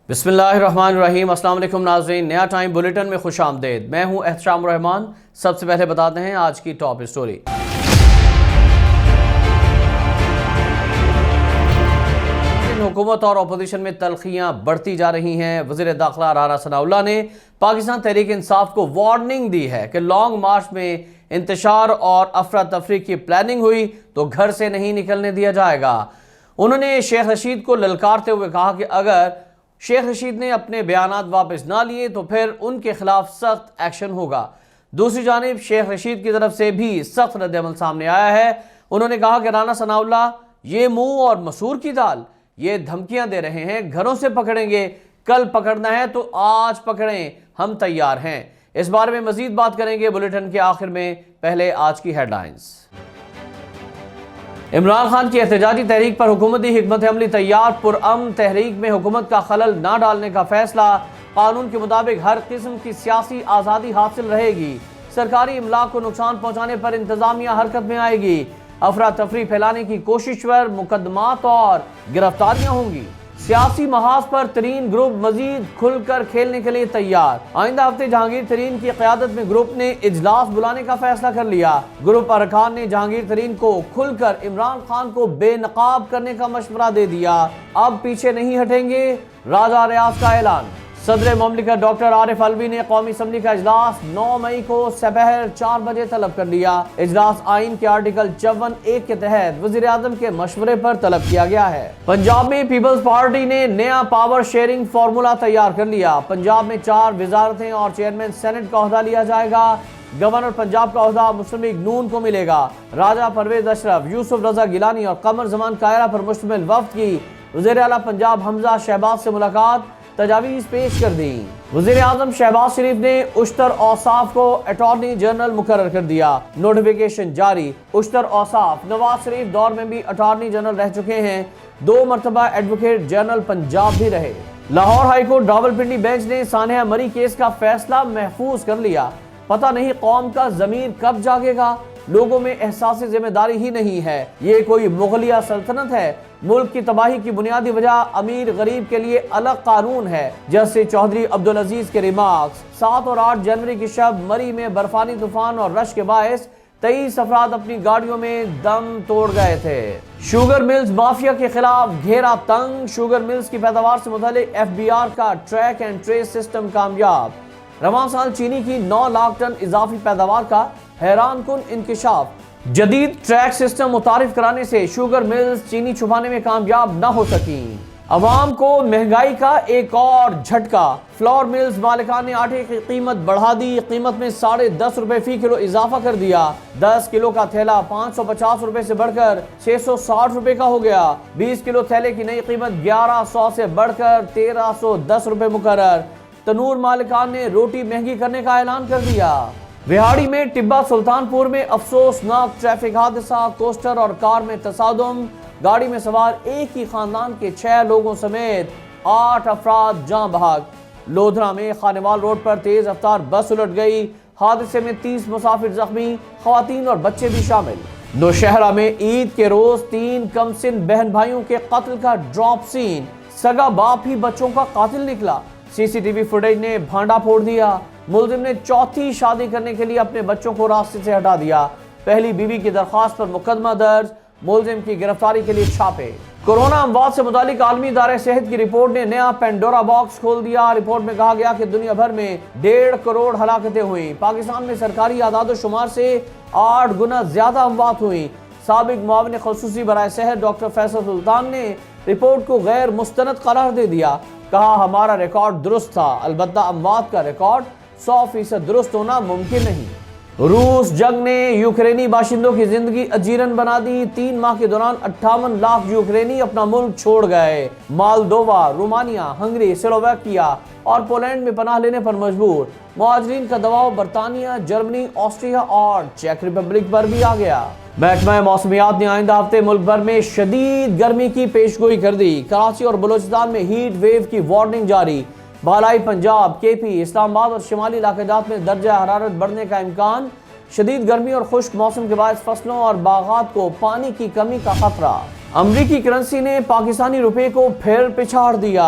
بسم اللہ الرحمن الرحیم۔ السلام علیکم ناظرین، نیا ٹائم بلیٹن میں خوش آمدید۔ میں ہوں احتشام الرحمان۔ سب سے پہلے بتاتے ہیں آج کی ٹاپ سٹوری۔ حکومت اور اپوزیشن میں تلخیاں بڑھتی جا رہی ہیں۔ وزیر داخلہ رانا ثناءاللہ نے پاکستان تحریک انصاف کو وارننگ دی ہے کہ لانگ مارچ میں انتشار اور افراتفری کی پلاننگ ہوئی تو گھر سے نہیں نکلنے دیا جائے گا۔ انہوں نے شیخ رشید کو للکارتے ہوئے کہا کہ اگر شیخ رشید نے اپنے بیانات واپس نہ لیے تو پھر ان کے خلاف سخت ایکشن ہوگا۔ دوسری جانب شیخ رشید کی طرف سے بھی سخت رد عمل سامنے آیا ہے۔ انہوں نے کہا کہ رانا ثناءاللہ یہ منہ اور مسور کی دال، یہ دھمکیاں دے رہے ہیں، گھروں سے پکڑیں گے، کل پکڑنا ہے تو آج پکڑیں، ہم تیار ہیں۔ اس بارے میں مزید بات کریں گے بلیٹن کے آخر میں۔ پہلے آج کی ہیڈ لائنز۔ عمران خان کی احتجاجی تحریک پر حکومتی حکمت عملی تیار۔ پرامن تحریک میں حکومت کا خلل نہ ڈالنے کا فیصلہ۔ قانون کے مطابق ہر قسم کی سیاسی آزادی حاصل رہے گی۔ سرکاری املاک کو نقصان پہنچانے پر انتظامیہ حرکت میں آئے گی۔ افراتفری پھیلانے کی کوشش پر مقدمات اور گرفتاریاں ہوں گی۔ سیاسی محاذ پر ترین گروپ مزید کھل کر کھیلنے کے لیے تیار۔ آئندہ ہفتے جہانگیر ترین کی قیادت میں گروپ نے اجلاس بلانے کا فیصلہ کر لیا۔ گروپ ارکان نے جہانگیر ترین کو کھل کر عمران خان کو بے نقاب کرنے کا مشورہ دے دیا۔ اب پیچھے نہیں ہٹیں گے، راجہ ریاض کا اعلان۔ صدر مملکت ڈاکٹر عارف علوی نے قومی اسمبلی کا اجلاس 9 مئی کو سپہر 4 بجے طلب کر لیا۔ اجلاس آئین کے آرٹیکل 54(1) کے تحت وزیر اعظم کے مشورے پر طلب کیا گیا ہے۔ پنجاب میں پیپلز پارٹی نے نیا پاور شیئرنگ فارمولا تیار کر لیا۔ پنجاب میں 4 وزارتیں اور چیئرمین سینٹ کا عہدہ لیا جائے گا۔ گورنر پنجاب کا عہدہ مسلم لیگ نون کو ملے گا۔ راجہ پرویز اشرف، یوسف رضا گیلانی اور قمر زمان کائرہ پر مشتمل وفد کی وزیر اعلیٰ پنجاب حمزہ شہباز سے ملاقات، تجاویز پیش کر دی۔ وزیر اعظم شہباز شریف نے اشتر اوصاف کو اٹارنی جنرل مقرر کر دیا۔ نوٹیفیکیشن جاری۔ اشتر اوصاف نواز شریف دور میں بھی اٹارنی جنرل رہ چکے ہیں، 2 مرتبہ ایڈوکیٹ جنرل پنجاب بھی رہے۔ Lahore high court Rawalpindi bench نے سانحہ مری کیس کا فیصلہ محفوظ کر لیا۔ پتہ نہیں قوم کا ضمیر کب جاگے گا، لوگوں میں احساس ذمہ داری ہی نہیں ہے۔ یہ کوئی مغلیہ سلطنت ہے؟ ملک کی تباہی کی بنیادی وجہ امیر غریب کے لیے الگ قانون ہے۔ جسٹس چودھری عبدالعزیز کے ریمارکس۔ 7 اور 8 جنوری کی شب مری میں برفانی طوفان اور رش کے باعث 23 افراد اپنی گاڑیوں میں دم توڑ گئے تھے۔ شوگر ملز مافیا کے خلاف گھیرا تنگ۔ شوگر ملز کی پیداوار سے متعلق FBR کا ٹریک اینڈ ٹریس سسٹم کامیاب۔ رواں سال چینی کی 9 لاکھ ٹن اضافی پیداوار کا حیران کن انکشاف۔ جدید ٹریک سسٹم متعارف کرانے سے شوگر ملز چینی چھپانے میں کامیاب نہ ہو سکیں۔ عوام کو مہنگائی کا ایک اور جھٹکا۔ فلور ملز مالکان نے آٹے کی قیمت بڑھا دی، قیمت میں 10.5 روپے فی کلو اضافہ کر دیا۔ 10 کلو کا تھیلا 550 روپے سے بڑھ کر 660 روپے کا ہو گیا۔ 20 کلو تھیلے کی نئی قیمت 1100 سے بڑھ کر 1310 روپے مقرر۔ تنور مالکان نے روٹی مہنگی کرنے کا اعلان کر دیا۔ وہاڑی میں ٹبہ سلطان پور میں افسوسناک ٹریفک حادثہ، کوسٹر اور کار میں تصادم، گاڑی میں سوار ایک ہی خاندان کے 6 لوگوں سمیت 8 افراد جاں بحق۔ لودھرا میں خانوال روڈ پر تیز رفتار بس الٹ گئی، حادثے میں 30 مسافر زخمی، خواتین اور بچے بھی شامل۔ نوشہرہ میں عید کے روز 3 کم سن بہن بھائیوں کے قتل کا ڈراپ سین، سگا باپ ہی بچوں کا قاتل نکلا۔ CCTV فوٹیج نے بھانڈا پھوڑ دیا۔ ملزم نے 4تھی شادی کرنے کے لیے اپنے بچوں کو راستے سے ہٹا دیا۔ پہلی بیوی کی درخواست پر مقدمہ درج، ملزم کی گرفتاری کے لیے چھاپے۔ کورونا اموات سے متعلق عالمی ادارہ صحت کی رپورٹ نے نیا پینڈورا باکس کھول دیا۔ رپورٹ میں کہا گیا کہ دنیا بھر میں 1.5 کروڑ ہلاکتیں ہوئیں۔ پاکستان میں سرکاری اعداد و شمار سے 8 گنا زیادہ اموات ہوئیں۔ سابق معاون خصوصی برائے صحت ڈاکٹر فیصل سلطان نے رپورٹ کو غیر مستند قرار دے دیا۔ کہا ہمارا ریکارڈ درست تھا، البتہ اموات کا ریکارڈ 100% درست ہونا ممکن نہیں۔ روس جنگ نے یوکرینی باشندوں کی زندگی اجیرن بنا دی۔ 3 ماہ کے دوران 58 لاکھ یوکرینی اپنا ملک چھوڑ گئے۔ مالدووا، رومانیہ، ہنگری، سلوواکیہ اور پولینڈ میں پناہ لینے پر مجبور۔ مہاجرین کا دباؤ برطانیہ، جرمنی، آسٹریا اور چیک ریپبلک پر بھی آ گیا۔ محکمہ موسمیات نے آئندہ ہفتے ملک بھر میں شدید گرمی کی پیشگوئی کر دی۔ کراچی اور بلوچستان میں ہیٹ ویو کی وارننگ جاری۔ بالائی پنجاب، KP، اسلام آباد اور شمالی علاقہ جات میں درجہ حرارت بڑھنے کا امکان۔ شدید گرمی اور خشک موسم کے باعث فصلوں اور باغات کو پانی کی کمی کا خطرہ۔ امریکی کرنسی نے پاکستانی روپے کو پھر پچھاڑ دیا۔